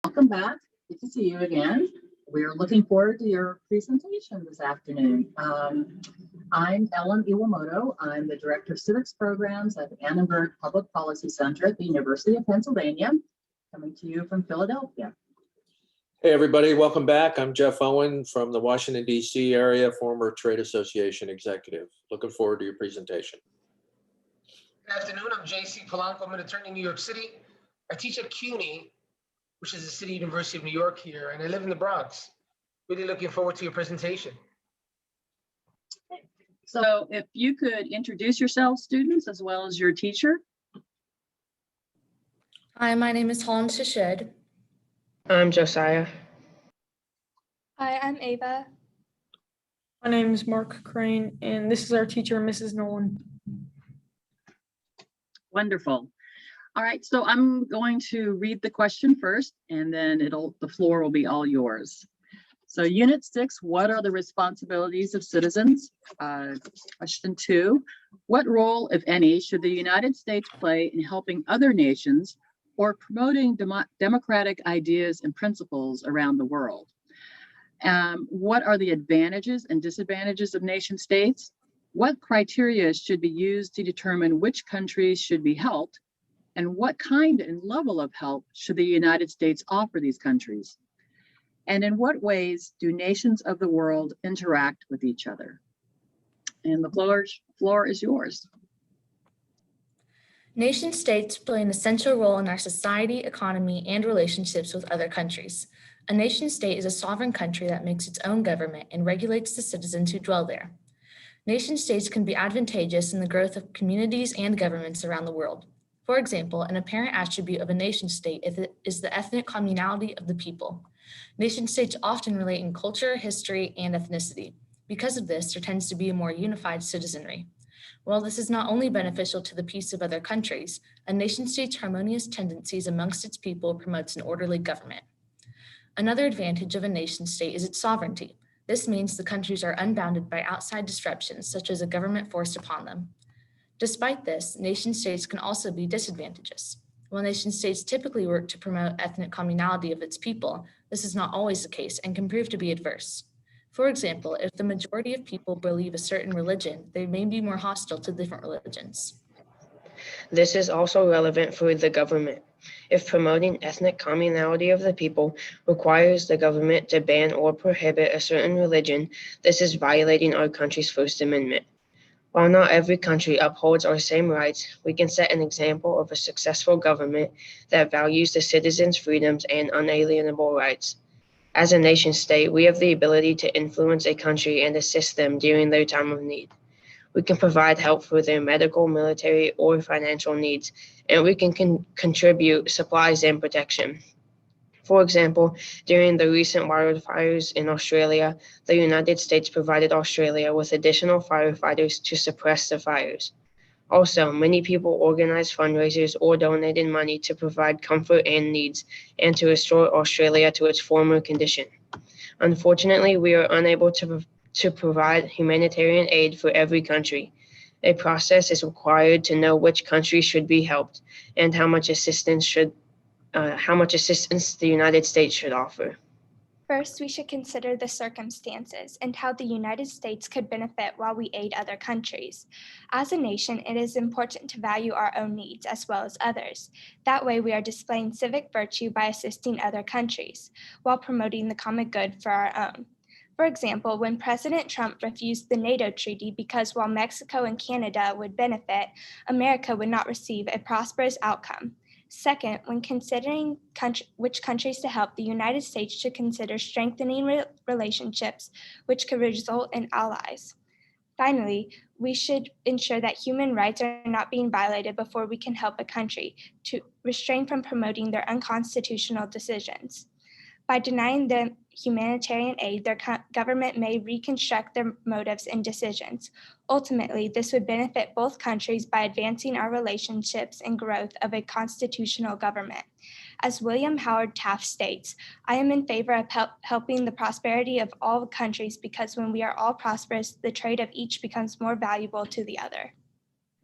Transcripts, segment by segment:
Welcome back. Good to see you again. We're looking forward to your presentation this afternoon. I'm Ellen Iwamoto. I'm the Director of Civics Programs at the Annenberg Public Policy Center at the University of Pennsylvania, coming to you from Philadelphia. Hey, everybody. Welcome back. I'm Jeff Owen from the Washington, D.C. area, former Trade Association executive. Looking forward to your presentation. Good afternoon. I'm J.C. Polanco. I'm an attorney in New York City. I teach at CUNY, which is the City University of New York here, and I live in the Bronx. Really looking forward to your presentation. So if you could introduce yourself, students, as well as your teacher. Hi, my name is Holland Shashid. I'm Josiah. Hi, I'm Ava. My name is Mark Crane, and this is our teacher, Mrs. Nolan. Wonderful. All right, so I'm going to read the question first, and then the floor will be all yours. So Unit 6, what are the responsibilities of citizens? Question 2, what role, if any, should the United States play in helping other nations or promoting democratic ideas and principles around the world? What are the advantages and disadvantages of nation states? What criteria should be used to determine which countries should be helped? And what kind and level of help should the United States offer these countries? And in what ways do nations of the world interact with each other? And the floor is yours. Nation states play an essential role in our society, economy, and relationships with other countries. A nation state is a sovereign country that makes its own government and regulates the citizens who dwell there. Nation states can be advantageous in the growth of communities and governments around the world. For example, an apparent attribute of a nation state is the ethnic communality of the people. Nation states often relate in culture, history, and ethnicity. Because of this, there tends to be a more unified citizenry. While this is not only beneficial to the peace of other countries, a nation state's harmonious tendencies amongst its people promotes an orderly government. Another advantage of a nation state is its sovereignty. This means the countries are unbounded by outside disruptions, such as a government forced upon them. Despite this, nation states can also be disadvantageous. While nation states typically work to promote ethnic communality of its people, this is not always the case and can prove to be adverse. For example, if the majority of people believe a certain religion, they may be more hostile to different religions. This is also relevant for the government. If promoting ethnic communality of the people requires the government to ban or prohibit a certain religion, this is violating our country's First Amendment. While not every country upholds our same rights, we can set an example of a successful government that values the citizens' freedoms and unalienable rights. As a nation state, we have the ability to influence a country and assist them during their time of need. We can provide help for their medical, military, or financial needs, and we can contribute supplies and protection. For example, during the recent wildfires in Australia, the United States provided Australia with additional firefighters to suppress the fires. Also, many people organized fundraisers or donated money to provide comfort and needs and to restore Australia to its former condition. Unfortunately, we are unable to provide humanitarian aid for every country. A process is required to know which countries should be helped and how much assistance the United States should offer. First, we should consider the circumstances and how the United States could benefit while we aid other countries. As a nation, it is important to value our own needs as well as others. That way, we are displaying civic virtue by assisting other countries while promoting the common good for our own. For example, when President Trump refused the NATO treaty because while Mexico and Canada would benefit, America would not receive a prosperous outcome. Second, when considering which countries to help, the United States should consider strengthening relationships which could result in allies. Finally, we should ensure that human rights are not being violated before we can help a country to restrain from promoting their unconstitutional decisions. By denying them humanitarian aid, their government may reconstruct their motives and decisions. Ultimately, this would benefit both countries by advancing our relationships and growth of a constitutional government. As William Howard Taft states, I am in favor of helping the prosperity of all countries because when we are all prosperous, the trade of each becomes more valuable to the other.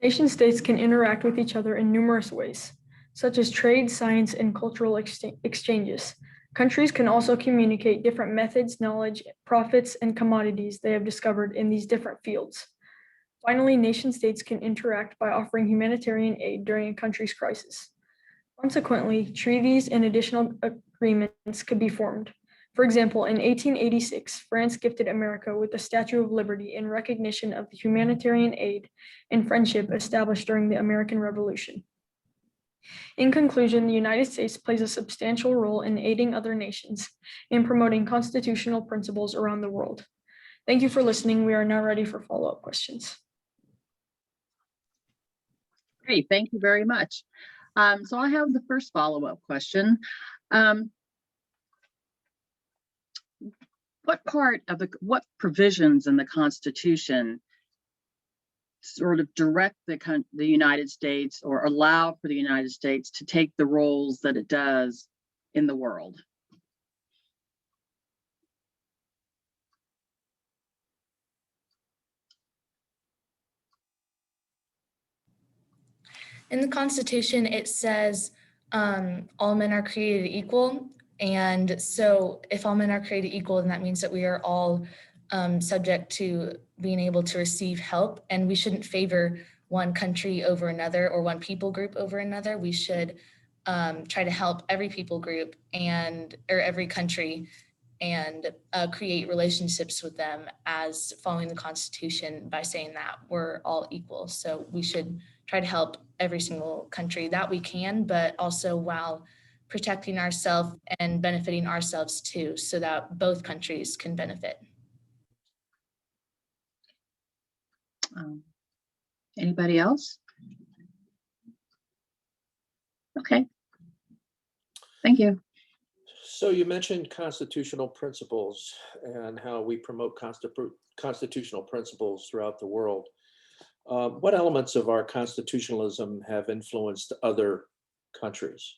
Nation states can interact with each other in numerous ways, such as trade, science, and cultural exchanges. Countries can also communicate different methods, knowledge, profits, and commodities they have discovered in these different fields. Finally, nation states can interact by offering humanitarian aid during a country's crisis. Consequently, treaties and additional agreements could be formed. For example, in 1886, France gifted America with the Statue of Liberty in recognition of the humanitarian aid and friendship established during the American Revolution. In conclusion, the United States plays a substantial role in aiding other nations and promoting constitutional principles around the world. Thank you for listening. We are now ready for follow-up questions. Great, thank you very much. So I have the first follow-up question. What provisions in the Constitution sort of direct the United States or allow for the United States to take the roles that it does in the world? In the Constitution, it says all men are created equal. And so if all men are created equal, then that means that we are all subject to being able to receive help, and we shouldn't favor one country over another or one people group over another. We should try to help every people group or every country and create relationships with them as following the Constitution by saying that we're all equal. So we should try to help every single country that we can, but also while protecting ourselves and benefiting ourselves too, so that both countries can benefit. Anybody else? Okay. Thank you. So you mentioned constitutional principles and how we promote constitutional principles throughout the world. What elements of our constitutionalism have influenced other countries?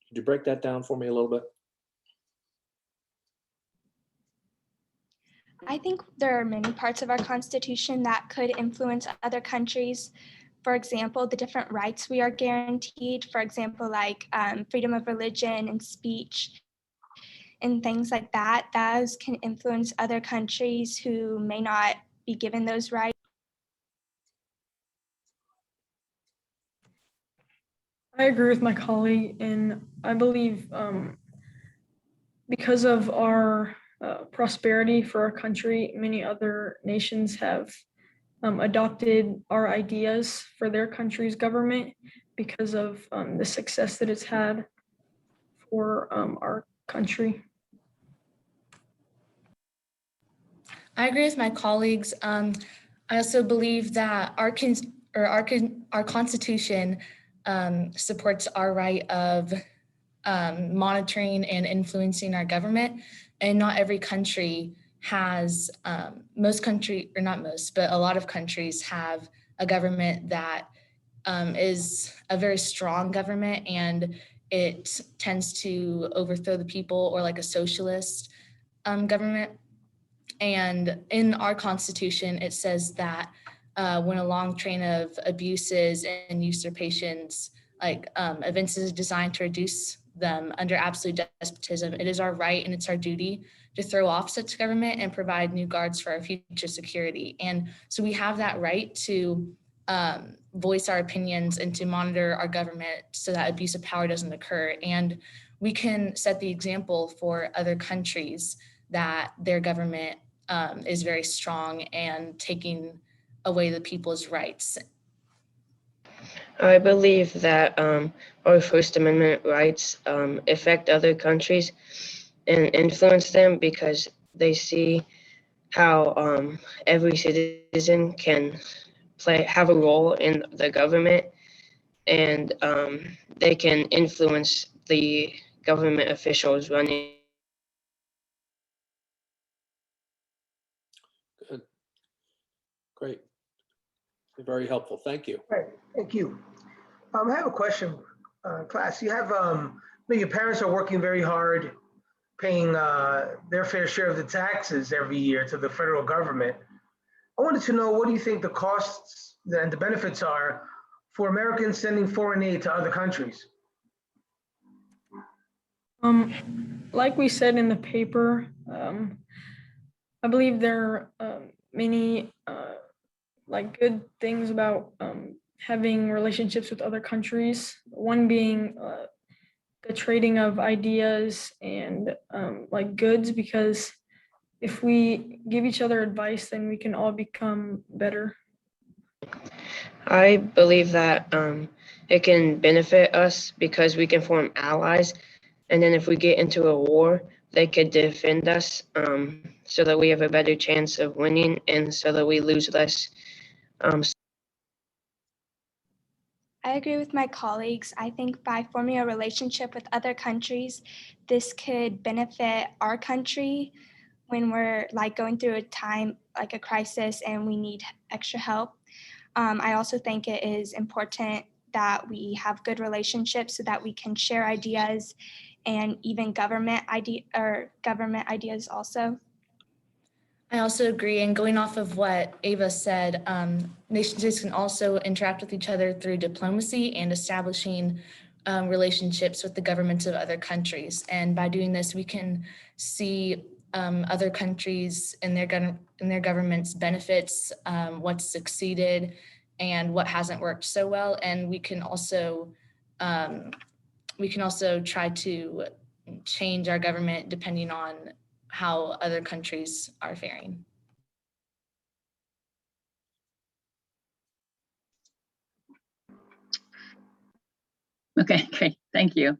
Could you break that down for me a little bit? I think there are many parts of our Constitution that could influence other countries. For example, the different rights we are guaranteed, for example, like freedom of religion and speech and things like that, those can influence other countries who may not be given those rights. I agree with my colleague, and I believe because of our prosperity for our country, many other nations have adopted our ideas for their country's government because of the success that it's had for our country. I agree with my colleagues. I also believe that our Constitution supports our right of monitoring and influencing our government, and not every country has, but a lot of countries have a government that is a very strong government, and it tends to overthrow the people, or like a socialist government. And in our Constitution, it says that when a long train of abuses and usurpations, events is designed to reduce them under absolute despotism, it is our right and it's our duty to throw off such government and provide new guards for our future security. And so we have that right to voice our opinions and to monitor our government so that abuse of power doesn't occur. And we can set the example for other countries that their government is very strong and taking away the people's rights. I believe that our First Amendment rights affect other countries and influence them because they see how every citizen can have a role in the government, and they can influence the government officials running. Good. Great. Very helpful. Thank you. Right, thank you. I have a question, class. You have, your parents are working very hard, paying their fair share of the taxes every year to the federal government. I wanted to know, what do you think the costs and the benefits are for Americans sending foreign aid to other countries? Like we said in the paper, I believe there are many like good things about having relationships with other countries. One being the trading of ideas and like goods, because if we give each other advice, then we can all become better. I believe that it can benefit us because we can form allies, and then if we get into a war, they could defend us so that we have a better chance of winning and so that we lose less. I agree with my colleagues. I think by forming a relationship with other countries, this could benefit our country when we're like going through a time like a crisis and we need extra help. I also think it is important that we have good relationships so that we can share ideas and even government ideas also. I also agree, and going off of what Ava said, nation states can also interact with each other through diplomacy and establishing relationships with the governments of other countries. And by doing this, we can see other countries and their government's benefits, what's succeeded, and what hasn't worked so well. And we can also try to change our government depending on how other countries are faring. Okay, great, thank you.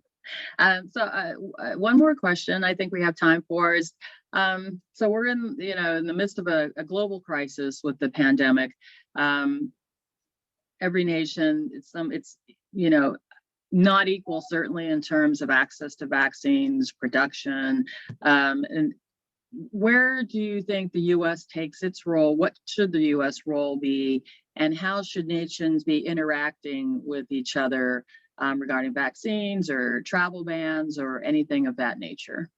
One more question I think we have time for is, so we're in the midst of a global crisis with the pandemic. Every nation, it's not equal, certainly in terms of access to vaccines, production, and where do you think the U.S. takes its role? What should the U.S. role be? And how should nations be interacting with each other regarding vaccines or travel bans or anything of that nature?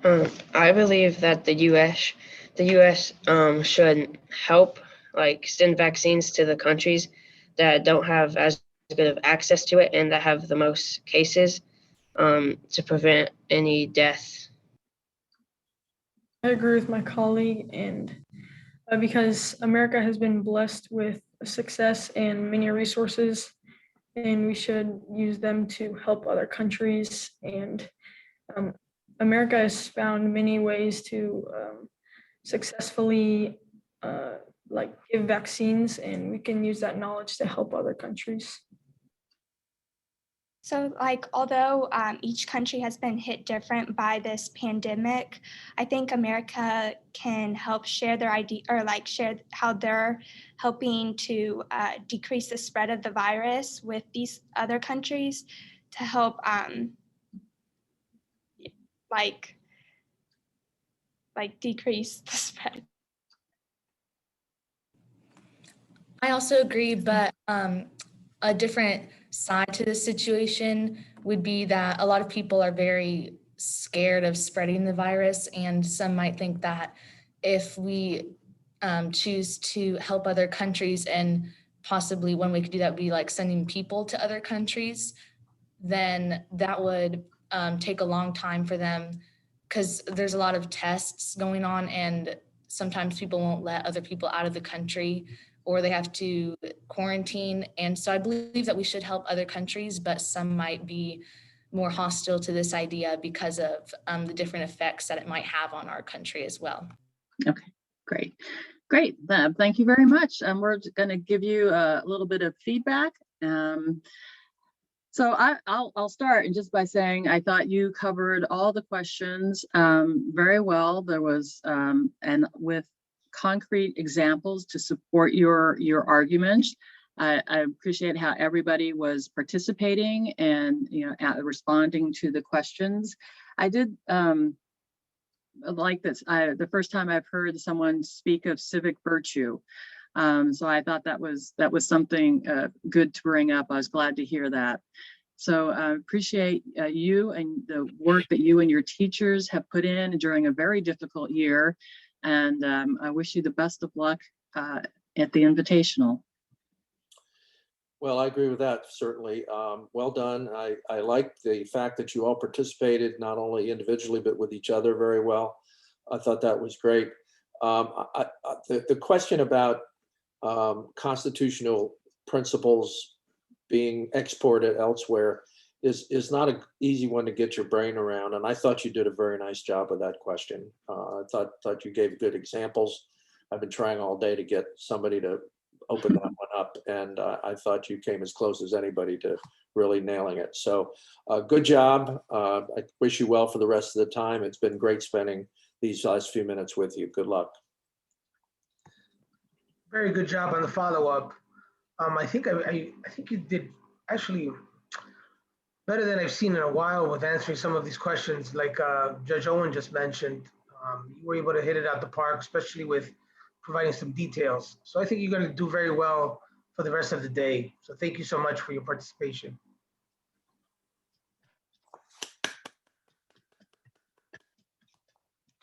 I believe that the U.S. Should help like send vaccines to the countries that don't have as good of access to it and that have the most cases to prevent any death. I agree with my colleague, and because America has been blessed with success and many resources, and we should use them to help other countries. And America has found many ways to successfully give vaccines, and we can use that knowledge to help other countries. So although each country has been hit different by this pandemic, I think America can help share their idea or share how they're helping to decrease the spread of the virus with these other countries to help decrease the spread. I also agree, but a different side to the situation would be that a lot of people are very scared of spreading the virus, and some might think that if we choose to help other countries, and possibly one way we could do that would be like sending people to other countries, then that would take a long time for them because there's a lot of tests going on, and sometimes people won't let other people out of the country, or they have to quarantine. And so I believe that we should help other countries, but some might be more hostile to this idea because of the different effects that it might have on our country as well. Okay, great. Great, thank you very much. We're gonna give you a little bit of feedback. So I'll start and just by saying I thought you covered all the questions very well. There was, and with concrete examples to support your arguments. I appreciate how everybody was participating and responding to the questions. I did like this. The first time I've heard someone speak of civic virtue. So I thought that was something good to bring up. I was glad to hear that. So I appreciate you and the work that you and your teachers have put in during a very difficult year. And I wish you the best of luck at the Invitational. Well, I agree with that, certainly. Well done. I like the fact that you all participated, not only individually, but with each other very well. I thought that was great. The question about constitutional principles being exported elsewhere is not an easy one to get your brain around. And I thought you did a very nice job with that question. I thought you gave good examples. I've been trying all day to get somebody to open that one up, and I thought you came as close as anybody to really nailing it. So good job. I wish you well for the rest of the time. It's been great spending these last few minutes with you. Good luck. Very good job on the follow-up. I think you did actually better than I've seen in a while with answering some of these questions. Like Judge Owen just mentioned, you were able to hit it out the park, especially with providing some details. So I think you're going to do very well for the rest of the day. So thank you so much for your participation.